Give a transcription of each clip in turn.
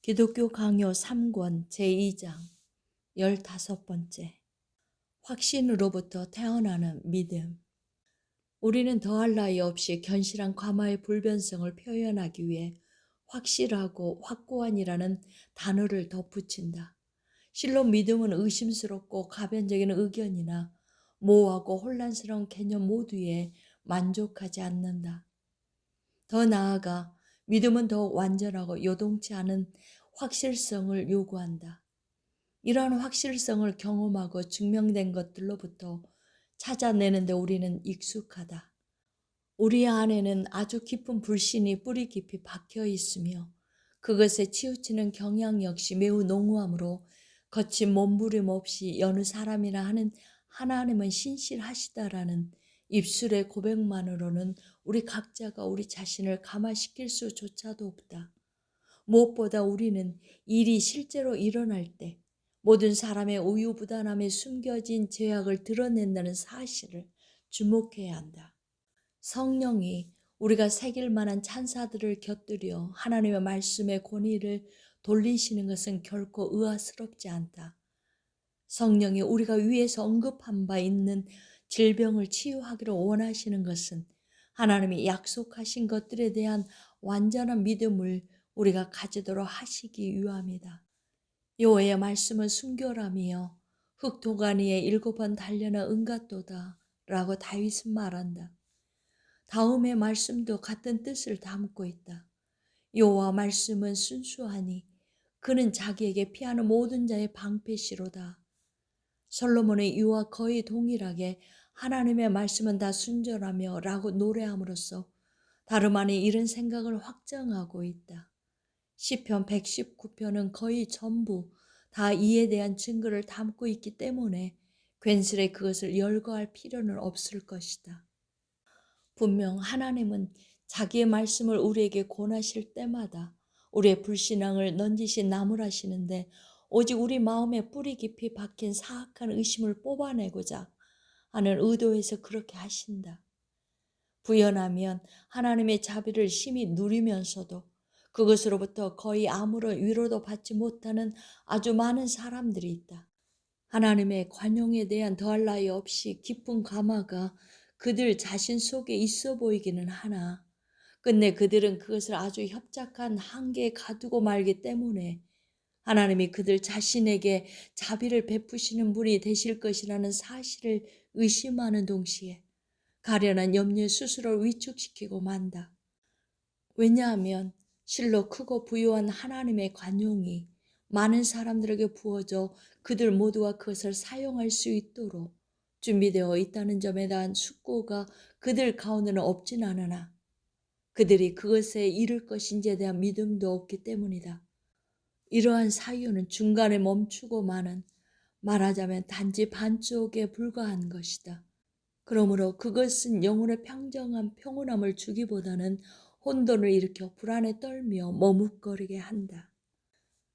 기독교 강요 3권 제2장 15번째 확신으로부터 태어나는 믿음. 우리는 더할 나위 없이 견실한 과마의 불변성을 표현하기 위해 확실하고 확고한이라는 단어를 덧붙인다. 실로 믿음은 의심스럽고 가변적인 의견이나 모호하고 혼란스러운 개념 모두에 만족하지 않는다. 더 나아가 믿음은 더욱 완전하고 요동치 않은 확실성을 요구한다. 이러한 확실성을 경험하고 증명된 것들로부터 찾아내는데 우리는 익숙하다. 우리 안에는 아주 깊은 불신이 뿌리 깊이 박혀 있으며 그것에 치우치는 경향 역시 매우 농후하므로 거친 몸부림 없이 여느 사람이나 하는 하나님은 신실하시다라는 입술의 고백만으로는 우리 각자가 우리 자신을 감화시킬 수조차도 없다. 무엇보다 우리는 일이 실제로 일어날 때 모든 사람의 우유부단함에 숨겨진 죄악을 드러낸다는 사실을 주목해야 한다. 성령이 우리가 새길 만한 찬사들을 곁들여 하나님의 말씀의 권위를 돌리시는 것은 결코 의아스럽지 않다. 성령이 우리가 위에서 언급한 바 있는 질병을 치유하기를 원하시는 것은 하나님이 약속하신 것들에 대한 완전한 믿음을 우리가 가지도록 하시기 위함이다. 여호와의 말씀은 순결함이여 흙도가니에 7번 달려나 은같도다 라고 다윗은 말한다. 다음의 말씀도 같은 뜻을 담고 있다. 여호와 말씀은 순수하니 그는 자기에게 피하는 모든 자의 방패시로다. 솔로몬의 이와 거의 동일하게 하나님의 말씀은 다 순전하며 라고 노래함으로써 다름 아닌 이런 생각을 확정하고 있다. 시편 119편은 거의 전부 다 이에 대한 증거를 담고 있기 때문에 괜스레 그것을 열거할 필요는 없을 것이다. 분명 하나님은 자기의 말씀을 우리에게 권하실 때마다 우리의 불신앙을 넌지시 나무라시는데 오직 우리 마음에 뿌리 깊이 박힌 사악한 의심을 뽑아내고자 하는 의도에서 그렇게 하신다. 부연하면 하나님의 자비를 심히 누리면서도 그것으로부터 거의 아무런 위로도 받지 못하는 아주 많은 사람들이 있다. 하나님의 관용에 대한 더할 나위 없이 깊은 감화가 그들 자신 속에 있어 보이기는 하나 끝내 그들은 그것을 아주 협착한 한계에 가두고 말기 때문에 하나님이 그들 자신에게 자비를 베푸시는 분이 되실 것이라는 사실을 의심하는 동시에 가련한 염려 스스로를 위축시키고 만다. 왜냐하면 실로 크고 부유한 하나님의 관용이 많은 사람들에게 부어져 그들 모두가 그것을 사용할 수 있도록 준비되어 있다는 점에 대한 숙고가 그들 가운데는 없진 않으나 그들이 그것에 이를 것인지에 대한 믿음도 없기 때문이다. 이러한 사유는 중간에 멈추고 마는 말하자면 단지 반쪽에 불과한 것이다. 그러므로 그것은 영혼의 평정한 평온함을 주기보다는 혼돈을 일으켜 불안에 떨며 머뭇거리게 한다.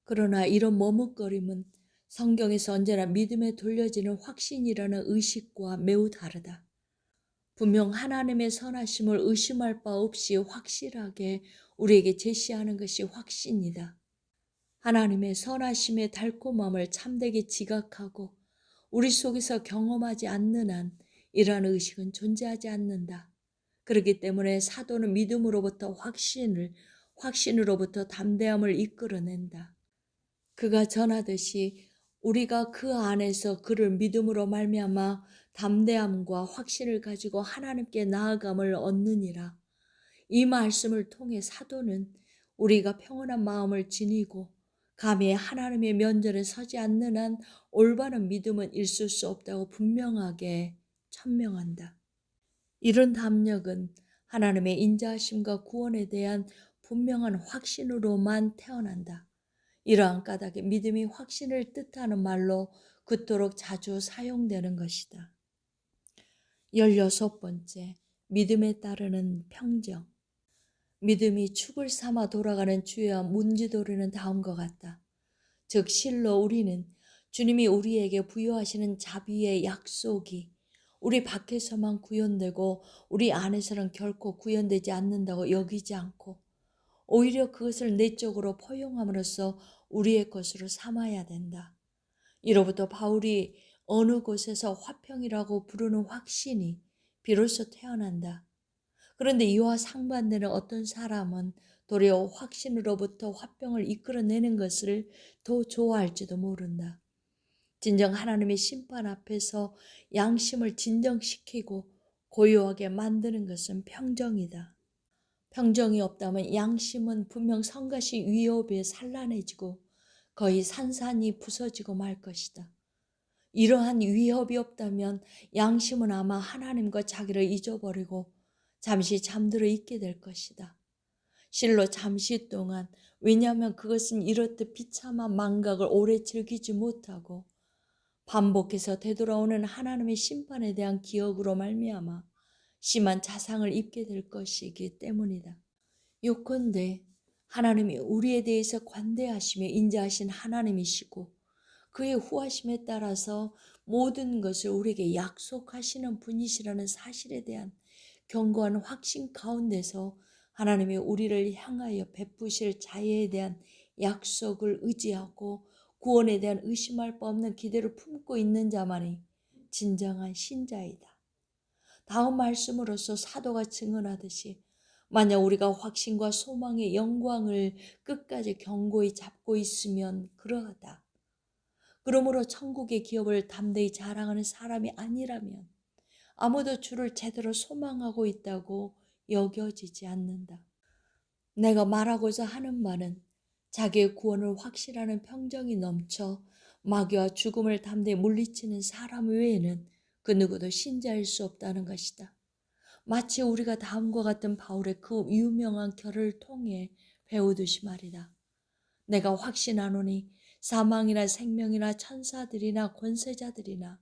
그러나 이런 머뭇거림은 성경에서 언제나 믿음에 돌려지는 확신이라는 의식과 매우 다르다. 분명 하나님의 선하심을 의심할 바 없이 확실하게 우리에게 제시하는 것이 확신이다. 하나님의 선하심의 달콤함을 참되게 지각하고 우리 속에서 경험하지 않는 한 이러한 의식은 존재하지 않는다. 그렇기 때문에 사도는 믿음으로부터 확신으로부터 담대함을 이끌어낸다. 그가 전하듯이 우리가 그 안에서 그를 믿음으로 말미암아 담대함과 확신을 가지고 하나님께 나아감을 얻느니라. 이 말씀을 통해 사도는 우리가 평온한 마음을 지니고 감히 하나님의 면전에 서지 않는 한 올바른 믿음은 있을 수 없다고 분명하게 천명한다. 이런 담력은 하나님의 인자하심과 구원에 대한 분명한 확신으로만 태어난다. 이러한 까닭에 믿음이 확신을 뜻하는 말로 그토록 자주 사용되는 것이다. 16번째, 믿음에 따르는 평정. 믿음이 축을 삼아 돌아가는 주야 문지도리는 다음과 같다. 즉 실로 우리는 주님이 우리에게 부여하시는 자비의 약속이 우리 밖에서만 구현되고 우리 안에서는 결코 구현되지 않는다고 여기지 않고 오히려 그것을 내적으로 포용함으로써 우리의 것으로 삼아야 된다. 이로부터 바울이 어느 곳에서 화평이라고 부르는 확신이 비로소 태어난다. 그런데 이와 상반되는 어떤 사람은 도리어 확신으로부터 화평을 이끌어내는 것을 더 좋아할지도 모른다. 진정 하나님의 심판 앞에서 양심을 진정시키고 고요하게 만드는 것은 평정이다. 평정이 없다면 양심은 분명 성가시 위협에 산란해지고 거의 산산이 부서지고 말 것이다. 이러한 위협이 없다면 양심은 아마 하나님과 자기를 잊어버리고 잠시 잠들어 있게 될 것이다. 실로 잠시 동안, 왜냐하면 그것은 이렇듯 비참한 망각을 오래 즐기지 못하고 반복해서 되돌아오는 하나님의 심판에 대한 기억으로 말미암아 심한 자상을 입게 될 것이기 때문이다. 요컨대 하나님이 우리에 대해서 관대하시며 인자하신 하나님이시고 그의 후하심에 따라서 모든 것을 우리에게 약속하시는 분이시라는 사실에 대한 견고한 확신 가운데서 하나님이 우리를 향하여 베푸실 자애에 대한 약속을 의지하고 구원에 대한 의심할 바 없는 기대를 품고 있는 자만이 진정한 신자이다. 다음 말씀으로서 사도가 증언하듯이 만약 우리가 확신과 소망의 영광을 끝까지 견고히 잡고 있으면 그러하다. 그러므로 천국의 기업을 담대히 자랑하는 사람이 아니라면 아무도 주를 제대로 소망하고 있다고 여겨지지 않는다. 내가 말하고자 하는 말은 자기의 구원을 확실하는 평정이 넘쳐 마귀와 죽음을 담대히 물리치는 사람 외에는 그 누구도 신자일 수 없다는 것이다. 마치 우리가 다음과 같은 바울의 그 유명한 결을 통해 배우듯이 말이다. 내가 확신하노니 사망이나 생명이나 천사들이나 권세자들이나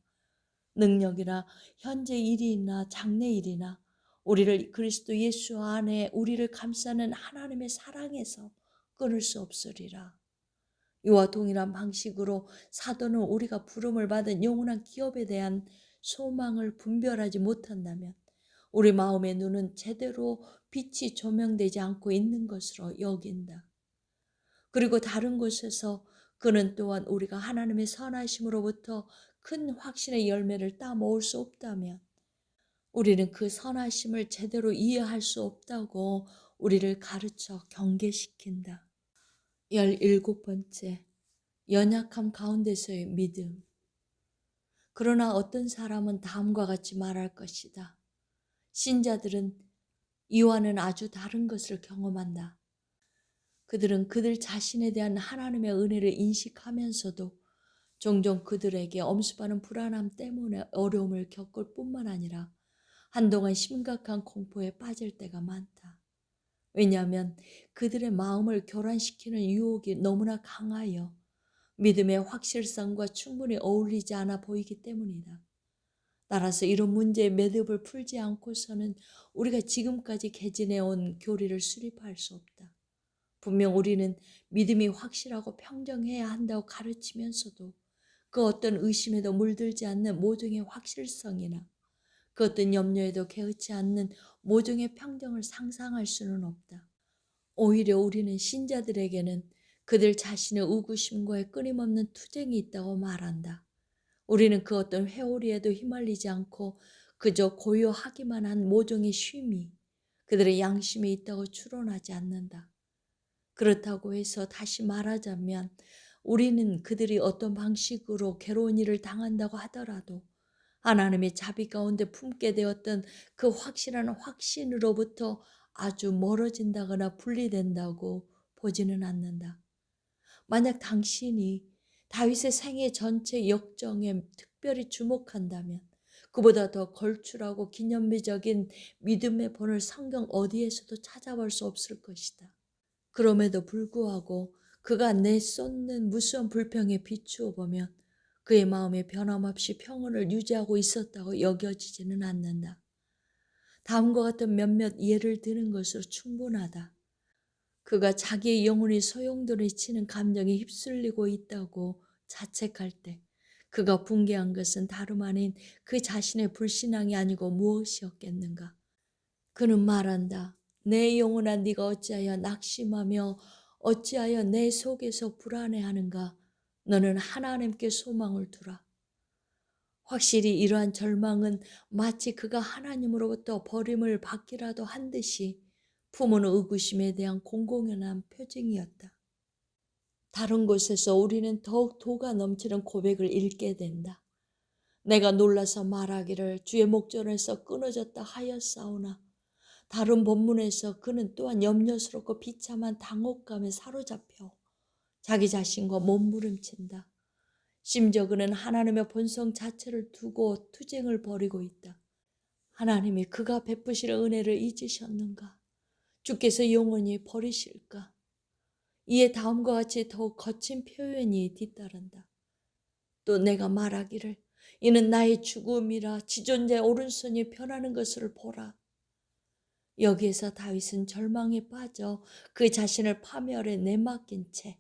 능력이나 현재 일이나 장래 일이나 우리를 그리스도 예수 안에 우리를 감싸는 하나님의 사랑에서 끊을 수 없으리라. 이와 동일한 방식으로 사도는 우리가 부름을 받은 영원한 기업에 대한 소망을 분별하지 못한다면 우리 마음의 눈은 제대로 빛이 조명되지 않고 있는 것으로 여긴다. 그리고 다른 곳에서 그는 또한 우리가 하나님의 선하심으로부터 큰 확신의 열매를 따먹을 수 없다면 우리는 그 선하심을 제대로 이해할 수 없다고 우리를 가르쳐 경계시킨다. 17번째, 연약함 가운데서의 믿음. 그러나 어떤 사람은 다음과 같이 말할 것이다. 신자들은 이와는 아주 다른 것을 경험한다. 그들은 그들 자신에 대한 하나님의 은혜를 인식하면서도 종종 그들에게 엄습하는 불안함 때문에 어려움을 겪을 뿐만 아니라 한동안 심각한 공포에 빠질 때가 많다. 왜냐하면 그들의 마음을 교란시키는 유혹이 너무나 강하여 믿음의 확실성과 충분히 어울리지 않아 보이기 때문이다. 따라서 이런 문제의 매듭을 풀지 않고서는 우리가 지금까지 개진해온 교리를 수립할 수 없다. 분명 우리는 믿음이 확실하고 평정해야 한다고 가르치면서도 그 어떤 의심에도 물들지 않는 모종의 확실성이나 그 어떤 염려에도 개의치 않는 모종의 평정을 상상할 수는 없다. 오히려 우리는 신자들에게는 그들 자신의 의구심과의 끊임없는 투쟁이 있다고 말한다. 우리는 그 어떤 회오리에도 휘말리지 않고 그저 고요하기만 한 모종의 쉼이 그들의 양심에 있다고 추론하지 않는다. 그렇다고 해서 다시 말하자면 우리는 그들이 어떤 방식으로 괴로운 일을 당한다고 하더라도 하나님의 자비 가운데 품게 되었던 그 확실한 확신으로부터 아주 멀어진다거나 분리된다고 보지는 않는다. 만약 당신이 다윗의 생애 전체 역정에 특별히 주목한다면 그보다 더 걸출하고 기념비적인 믿음의 본을 성경 어디에서도 찾아볼 수 없을 것이다. 그럼에도 불구하고 그가 내쏟는 무수한 불평에 비추어 보면 그의 마음에 변함없이 평온을 유지하고 있었다고 여겨지지는 않는다. 다음과 같은 몇몇 예를 드는 것으로 충분하다. 그가 자기의 영혼이 소용돌이치는 감정에 휩쓸리고 있다고 자책할 때 그가 붕괴한 것은 다름 아닌 그 자신의 불신앙이 아니고 무엇이었겠는가. 그는 말한다. 내 영혼아 네가 어찌하여 낙심하며 어찌하여 내 속에서 불안해하는가. 너는 하나님께 소망을 두라. 확실히 이러한 절망은 마치 그가 하나님으로부터 버림을 받기라도 한 듯이 품은 의구심에 대한 공공연한 표징이었다. 다른 곳에서 우리는 더욱 도가 넘치는 고백을 읽게 된다. 내가 놀라서 말하기를 주의 목전에서 끊어졌다 하였사오나, 다른 본문에서 그는 또한 염려스럽고 비참한 당혹감에 사로잡혀 자기 자신과 몸부림친다. 심지어 그는 하나님의 본성 자체를 두고 투쟁을 벌이고 있다. 하나님이 그가 베푸실 은혜를 잊으셨는가? 주께서 영원히 버리실까? 이에 다음과 같이 더욱 거친 표현이 뒤따른다. 또 내가 말하기를 이는 나의 죽음이라 지존자의 오른손이 변하는 것을 보라. 여기에서 다윗은 절망에 빠져 그 자신을 파멸에 내맡긴 채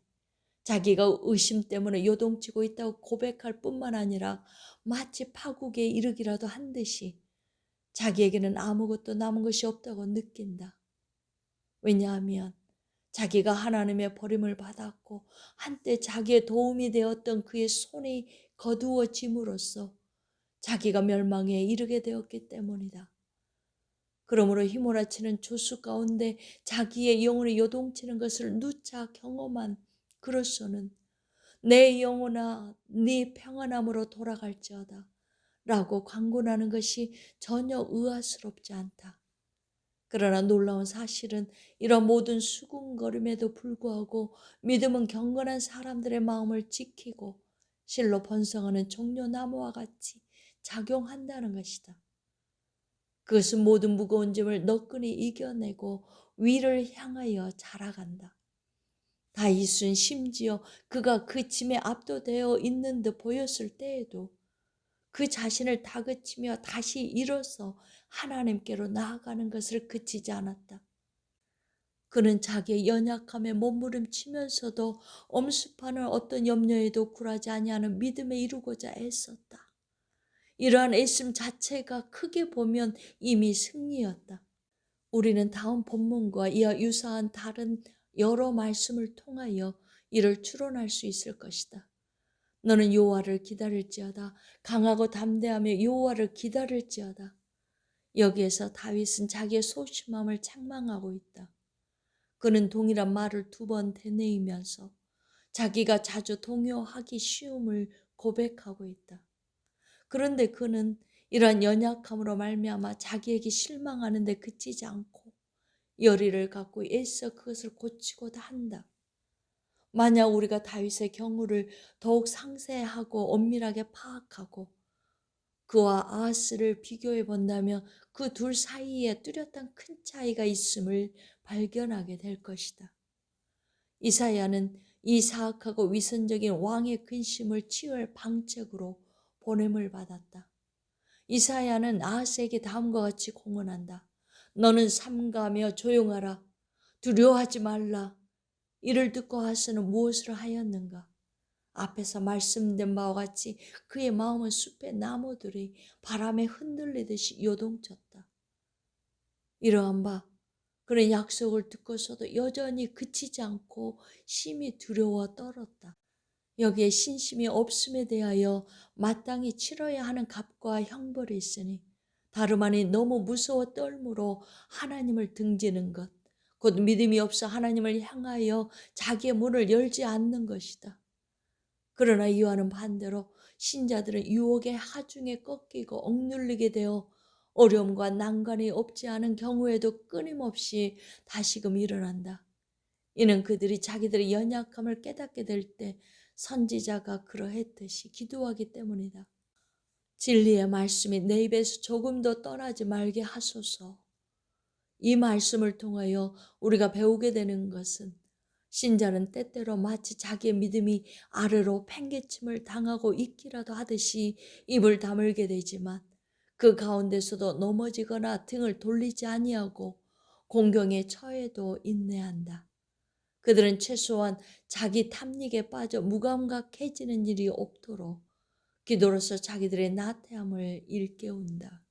자기가 의심 때문에 요동치고 있다고 고백할 뿐만 아니라 마치 파국에 이르기라도 한 듯이 자기에게는 아무것도 남은 것이 없다고 느낀다. 왜냐하면 자기가 하나님의 버림을 받았고 한때 자기의 도움이 되었던 그의 손이 거두어짐으로써 자기가 멸망에 이르게 되었기 때문이다. 그러므로 휘몰아치는 조수 가운데 자기의 영혼이 요동치는 것을 누차 경험한 그로서는 내 영혼아 네 평안함으로 돌아갈지어다 라고 강군하는 것이 전혀 의아스럽지 않다. 그러나 놀라운 사실은 이런 모든 수군거림에도 불구하고 믿음은 경건한 사람들의 마음을 지키고 실로 번성하는 종려나무와 같이 작용한다는 것이다. 그것은 모든 무거운 짐을 너끈히 이겨내고 위를 향하여 자라간다. 다윗은 심지어 그가 그 짐에 압도되어 있는 듯 보였을 때에도 그 자신을 다그치며 다시 일어서 하나님께로 나아가는 것을 그치지 않았다. 그는 자기의 연약함에 몸부림치면서도 엄습하는 어떤 염려에도 굴하지 아니하는 믿음에 이루고자 애썼다. 이러한 애씀 자체가 크게 보면 이미 승리였다. 우리는 다음 본문과 이와 유사한 다른 여러 말씀을 통하여 이를 추론할 수 있을 것이다. 너는 여호와를 기다릴지어다. 강하고 담대하며 여호와를 기다릴지어다. 여기에서 다윗은 자기의 소심함을 책망하고 있다. 그는 동일한 말을 2번 되뇌이면서 자기가 자주 동요하기 쉬움을 고백하고 있다. 그런데 그는 이러한 연약함으로 말미암아 자기에게 실망하는 데 그치지 않고 열의를 갖고 애써 그것을 고치고자 한다. 만약 우리가 다윗의 경우를 더욱 상세하고 엄밀하게 파악하고 그와 아하스를 비교해 본다면 그 둘 사이에 뚜렷한 큰 차이가 있음을 발견하게 될 것이다. 이사야는 이 사악하고 위선적인 왕의 근심을 치유할 방책으로 보냄을 받았다. 이사야는 아하스에게 다음과 같이 공언한다. 너는 삼가며 조용하라. 두려워하지 말라. 이를 듣고 아하스는 무엇을 하였는가? 앞에서 말씀된 바와 같이 그의 마음은 숲의 나무들이 바람에 흔들리듯이 요동쳤다. 이러한 바 그는 약속을 듣고서도 여전히 그치지 않고 심히 두려워 떨었다. 여기에 신심이 없음에 대하여 마땅히 치러야 하는 값과 형벌이 있으니 다름 아닌 너무 무서워 떨므로 하나님을 등지는 것, 곧 믿음이 없어 하나님을 향하여 자기의 문을 열지 않는 것이다. 그러나 이와는 반대로 신자들은 유혹의 하중에 꺾이고 억눌리게 되어 어려움과 난관이 없지 않은 경우에도 끊임없이 다시금 일어난다. 이는 그들이 자기들의 연약함을 깨닫게 될 때 선지자가 그러했듯이 기도하기 때문이다. 진리의 말씀이 내 입에서 조금도 떠나지 말게 하소서. 이 말씀을 통하여 우리가 배우게 되는 것은 신자는 때때로 마치 자기의 믿음이 아래로 팽개침을 당하고 있기라도 하듯이 입을 다물게 되지만 그 가운데서도 넘어지거나 등을 돌리지 아니하고 공경에 처해도 인내한다. 그들은 최소한 자기 탐닉에 빠져 무감각해지는 일이 없도록 기도로서 자기들의 나태함을 일깨운다.